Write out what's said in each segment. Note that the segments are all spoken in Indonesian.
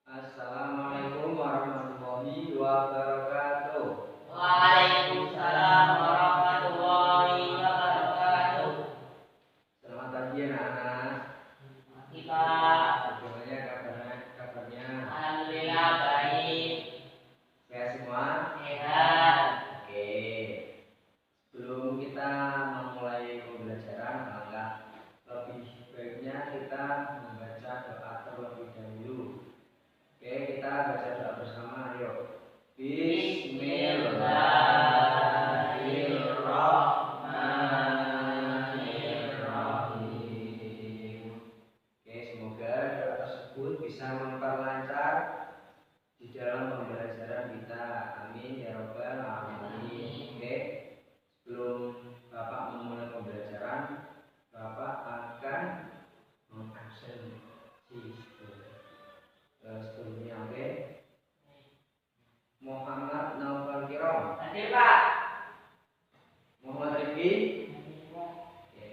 Assalamualaikum warahmatullahi wabarakatuh. Waalaikumsalam warahmatullahi wabarakatuh. Selamat pagi anak-anak. Kita Bagaimana kabarnya? alhamdulillah baik, Sehat semua? sehat. Oke. Sebelum kita memulai pembelajaran, alangkah lebih baiknya kita membaca doa terlebih dahulu. Oke, kita baca doa bersama. Ayo. Bismillahirrahmanirrahim. Oke, semoga doa tersebut bisa memperlancar di dalam pembelajaran kita. Amin ya robbal alamin. Oke, sebelum Bapak memulai pembelajaran, Bapak akan mengabsen sebelumnya. Oke. Muhammad Naufal Kiram. Hadir Pak. Muhammad Rifki. Oke.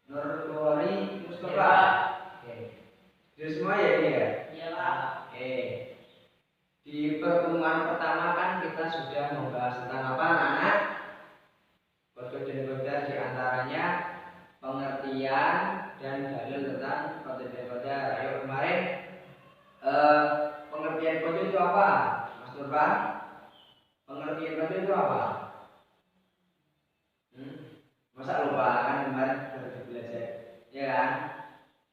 Nur Nuwari Mustafa. Iya. Oke. Sudah semua ya ini ya? Iya Pak. Oke. Di pertemuan pertama kan kita sudah membahas tentang apa anak-anak? Kode dan kodar di antaranya pengertian dan dalil tentang kode dan kodar. Ayo kemarin pengertian kode itu apa? Mas Nurban? Pengertian kode itu apa? Masa lupa kan kemarin baru belajar, ya kan?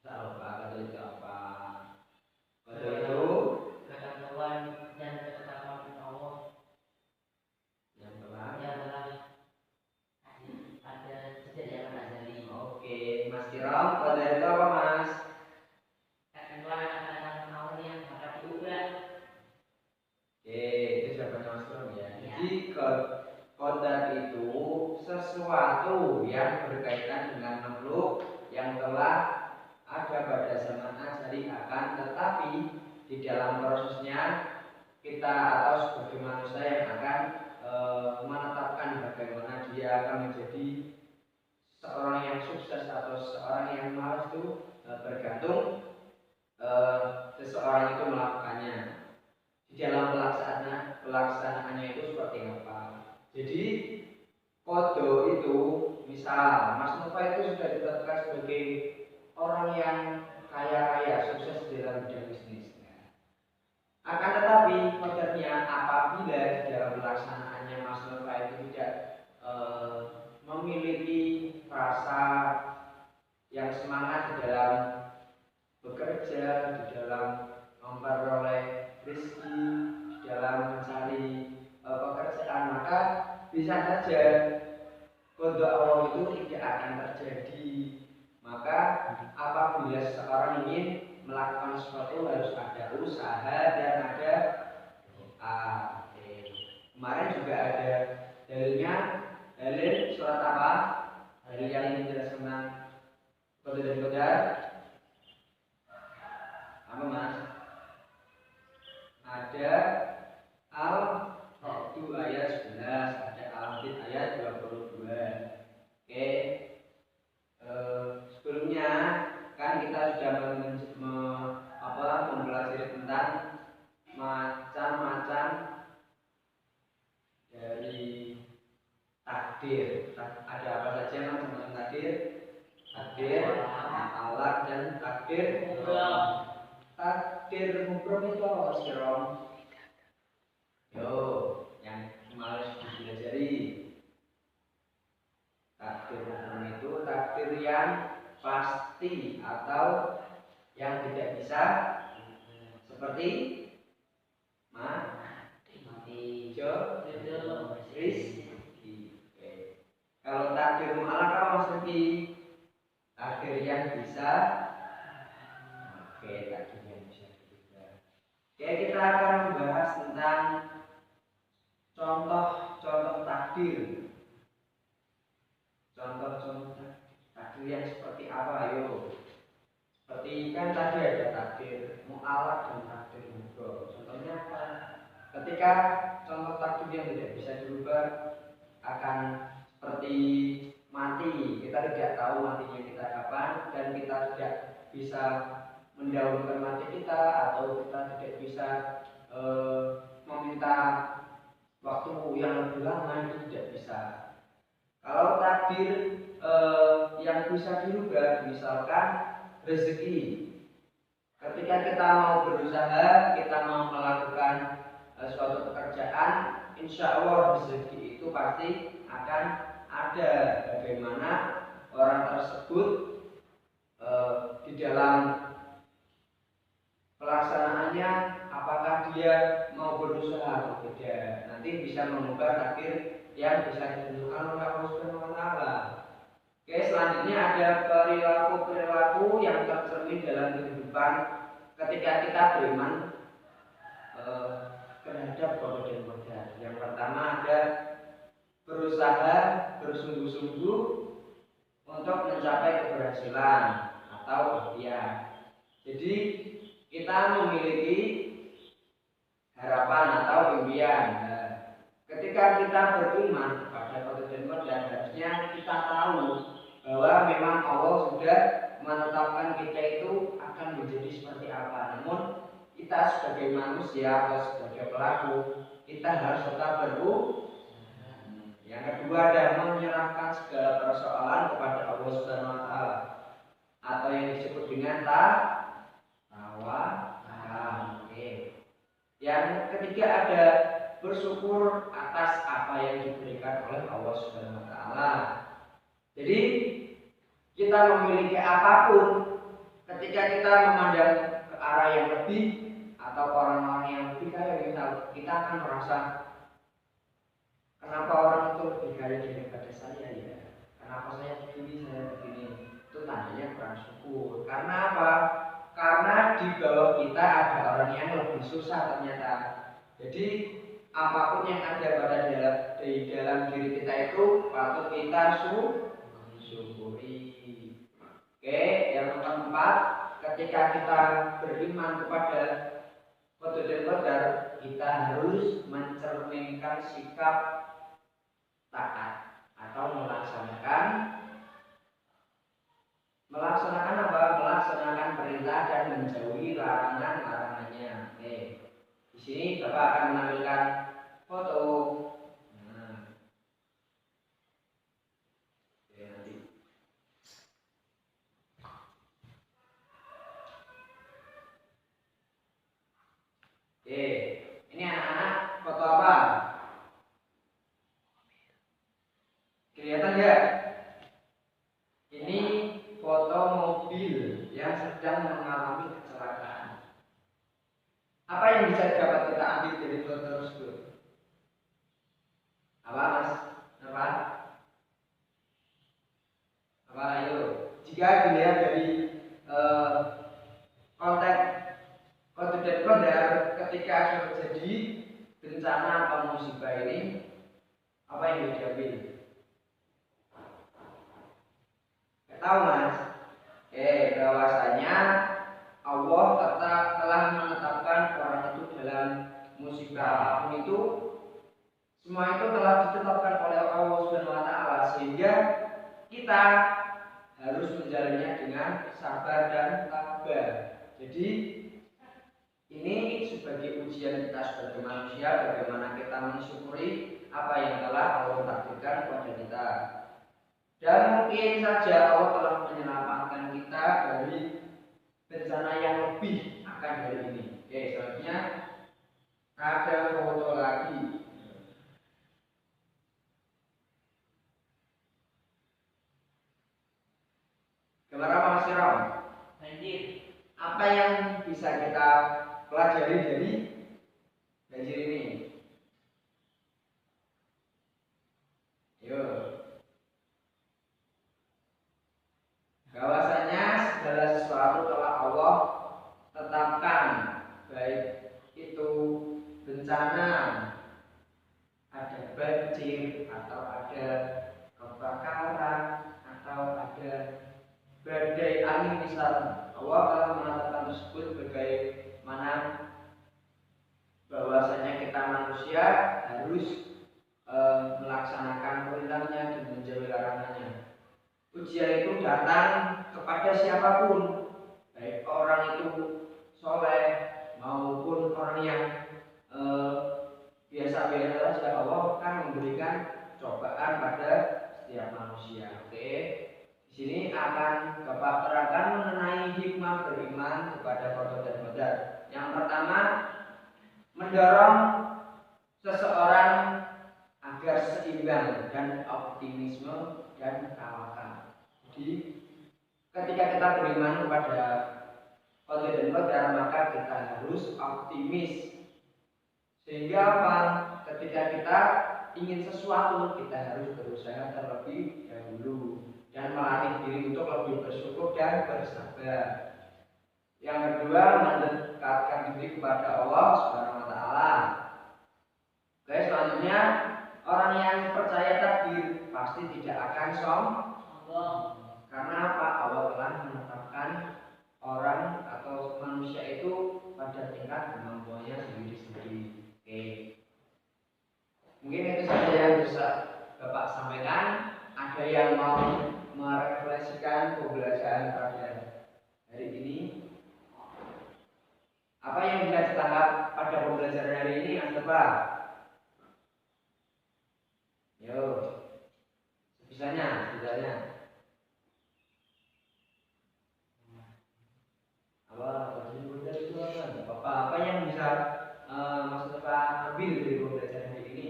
Masa lupa kode itu apa? Kode itu Ketetapan dan ketetapan Allah yang telah. yang telah ada sejak zaman azali. Oke, Mas Kiram, kode itu apa Mas? Ketetapan Allah yang akan diubah. Oke, itu jawabannya Mas Kiram ya. Jadi kode itu sesuatu yang berkaitan dengan makhluk yang telah ada pada zaman azali, akan tetapi di dalam prosesnya kita atau sebagai manusia yang akan menetapkan bagaimana dia akan menjadi seorang yang sukses atau seorang yang malas itu bergantung seseorang itu melakukannya. Di dalam pelaksanaannya itu seperti apa. Jadi kode itu, misal Mas Nova itu sudah ditetapkan sebagai orang yang kaya raya, sukses dalam bidang bisnisnya. Akan tetapi kodenya apabila di dalam pelaksanaannya Mas Nova itu tidak memiliki rasa yang semangat di dalam bekerja, di dalam memperoleh rezeki, di dalam mencari pekerjaan, maka bisa saja kode Allah itu tidak akan terjadi. Maka apabila seseorang ingin melakukan sesuatu harus ada usaha dan ada doa. Kemarin juga ada dalilnya, dalil surat apa? Dalil yang menjelaskan tentang kode dan kodar. Apa Mas? Ada Al-Ra'd ayat 11, ada Al-Hadid ayat 22. Oke. Sebelumnya kan kita sudah mempelajari tentang macam-macam dari takdir. Ada apa saja macam-macam takdir? Takdir alat dan takdir mubrom. Takdir mubrom itu apa Mas Kiram? Yo, yang malas dipelajari. Takdir mubrom itu takdir yang pasti atau yang tidak bisa seperti mati, rezeki. Kalau takdir mu'alaq apa Mas Rifki? Takdir yang bisa. Oke, takdir yang bisa juga. Oke, kita akan membahas tentang contoh-contoh takdir. Contoh-contoh takdir yang seperti apa? Ayo. Seperti kan tadi ada takdir mu'alaq dan takdir mubrom. Contohnya apa? Ketika contoh takdir yang tidak bisa dirubah akan seperti mati. Kita tidak tahu matinya kita kapan dan kita tidak bisa mendahulukan mati kita atau kita rezeki. Ketika kita mau berusaha, kita mau melakukan suatu pekerjaan, insya Allah rezeki itu pasti akan ada. Bagaimana orang tersebut di dalam pelaksanaannya, apakah dia mau berusaha atau tidak, nanti bisa mengubah takdir yang bisa ditentukan oleh Allah Subhanahu wa taala. Oke, selanjutnya ada perilaku-perilaku yang tercermin dalam kehidupan ketika kita beriman terhadap Allah dan Rasul. Yang pertama ada berusaha bersungguh-sungguh untuk mencapai keberhasilan atau ikhtiar. Jadi kita memiliki harapan atau impian. Nah, ketika kita beriman kepada Allah dan Rasul, harusnya kita tahu bahwa memang Allah sudah menetapkan kita itu akan menjadi seperti apa. Namun kita sebagai manusia atau sebagai pelaku, kita harus tetap berusaha. Yang kedua adalah menyerahkan segala persoalan kepada Allah Subhanahu wa taala atau yang disebut dengan tawakal. Oke. Yang ketiga ada bersyukur atas apa yang diberikan oleh Allah Subhanahu wa taala. Jadi kita memiliki apapun, ketika kita memandang ke arah yang lebih atau orang-orang yang lebih kaya, kita akan merasa kenapa orang itu lebih kaya daripada saya ya? Kenapa saya begini, saya begini? Itu tandanya kurang syukur. Karena apa? Karena di bawah kita ada orang yang lebih susah ternyata. Jadi apapun yang ada di dalam diri kita itu patut kita syukuri. Oke, yang keempat, ketika kita beriman kepada qadar, kita harus mencerminkan sikap taat atau melaksanakan apa? Melaksanakan perintah dan menjauhi larangannya. Oke. Di sini Bapak akan menampilkan foto. Nah. Oke, nanti. Oke, ini anak-anak foto apa? Kelihatan nggak? Ini foto mobil yang sedang mengalami kecelakaan. Apa yang bisa dapat kita ambil dari foto tersebut? Apa mas? Apa? Apa ayo? Jika dilihat dari konteks qadar ketika terjadi bencana atau musibah ini, apa yang diambil? Tahu mas? Bahwasanya Allah telah menetapkan orang itu dalam musibah apapun itu, semua itu telah ditetapkan oleh Allah Subhanahu wa taala, sehingga kita harus menjalannya dengan sabar dan tabah. Jadi ini sebagai ujian kita sebagai manusia, bagaimana kita mensyukuri apa yang telah Allah takdirkan kepada kita. Dan mungkin saja Allah telah menyelamatkan kita dari bencana yang lebih akan dari ini. Oke, selanjutnya ada foto lagi. Gambar apa Mas Ram? Banjir. Apa yang bisa kita pelajari dari banjir ini? Yuk. Bahwasanya segala sesuatu telah Allah tetapkan, baik itu bencana, ada banjir atau ada kebakaran atau ada badai angin misalnya. Allah telah menetapkan tersebut bagaimana bahwasanya kita manusia harus melaksanakan perintahnya dan menjauhi larangannya. Ujian itu datang kepada siapapun, baik orang itu soleh maupun orang yang biasa-biasa saja. Allah akan memberikan cobaan pada setiap manusia. Oke, di Di sini akan Bapak terangkan mengenai hikmah beriman kepada Qadar dan Qadar. Yang pertama, mendorong seseorang agar seimbang dan optimisme dan tawakal. Jadi ketika kita beriman kepada Qadar dan Qadar, maka kita harus optimis. Sehingga apa? Ketika kita ingin sesuatu, kita harus berusaha terlebih dahulu dan melatih diri untuk lebih bersyukur dan bersabar. Yang kedua, mendekatkan diri kepada Allah Subhanahu wa taala. Oke, selanjutnya orang yang percaya takdir pasti tidak akan sombong. Karena apa? Allah telah menetapkan orang atau manusia itu pada tingkat kemampuannya sendiri-sendiri. Oke. Mungkin itu saja yang bisa Bapak sampaikan. Ada yang mau merefleksikan pembelajaran pada hari ini? Apa yang bisa ditangkap pada pembelajaran hari ini? Apa? Yo, sebisanya. Apa yang bisa Mas Tepa ambil dari pembelajaran hari ini?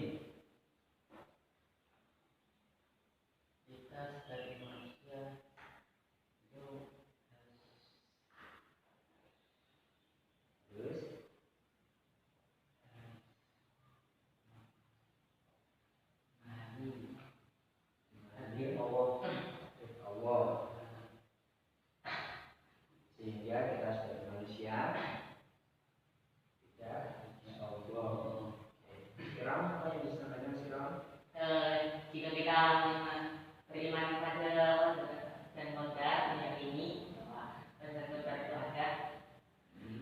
Kita sebagai manusia itu Terus ini Allah. Sehingga kita sebagai manusia tidak sombong. Siram, apa yang disampaikan Siram? jika kita beriman kepada dan Qadar, meyakini bahwa Qadar itu ada,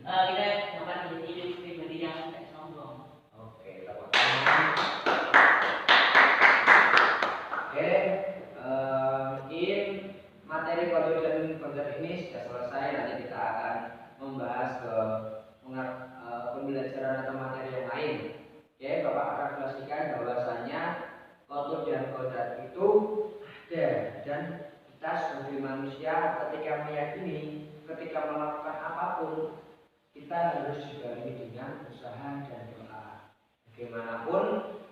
kita dapat menjadi hidup pribadi yang tidak sombong. Oke, tepuk tangan. Oke, mungkin materi Qadar dan Qadar ini sudah selesai. Nanti kita akan membahas ke pembelajaran atau materi yang lain. Oke, Bapak akan pastikan bahwasanya Qadar dan Qadar itu ada, dan kita sebagai manusia ketika meyakini, ketika melakukan apapun, kita harus dibarengi dengan usaha dan doa. Bagaimanapun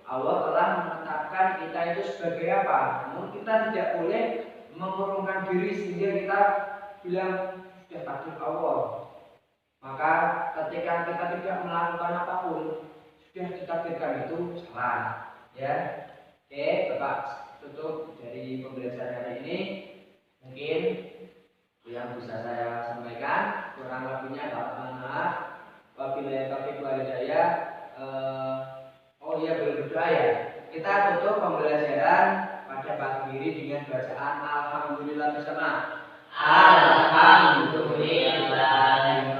Allah telah menetapkan kita itu sebagai apa, namun kita tidak boleh mengurungkan diri sehingga kita bilang sudah takdir Allah. Maka ketika kita tidak melakukan apapun, sudah ditakdirkan itu salah, ya. Oke, Bapak tutup dari pembelajaran hari ini. Mungkin yang bisa saya sampaikan, kurang lebihnya mohon maaf. Wabillahi taufiq wal hidayah. Oh iya, belum berdoa ya. Kita tutup pembelajaran pada pagi ini dengan bacaan Alhamdulillah bersama. Alhamdulillah.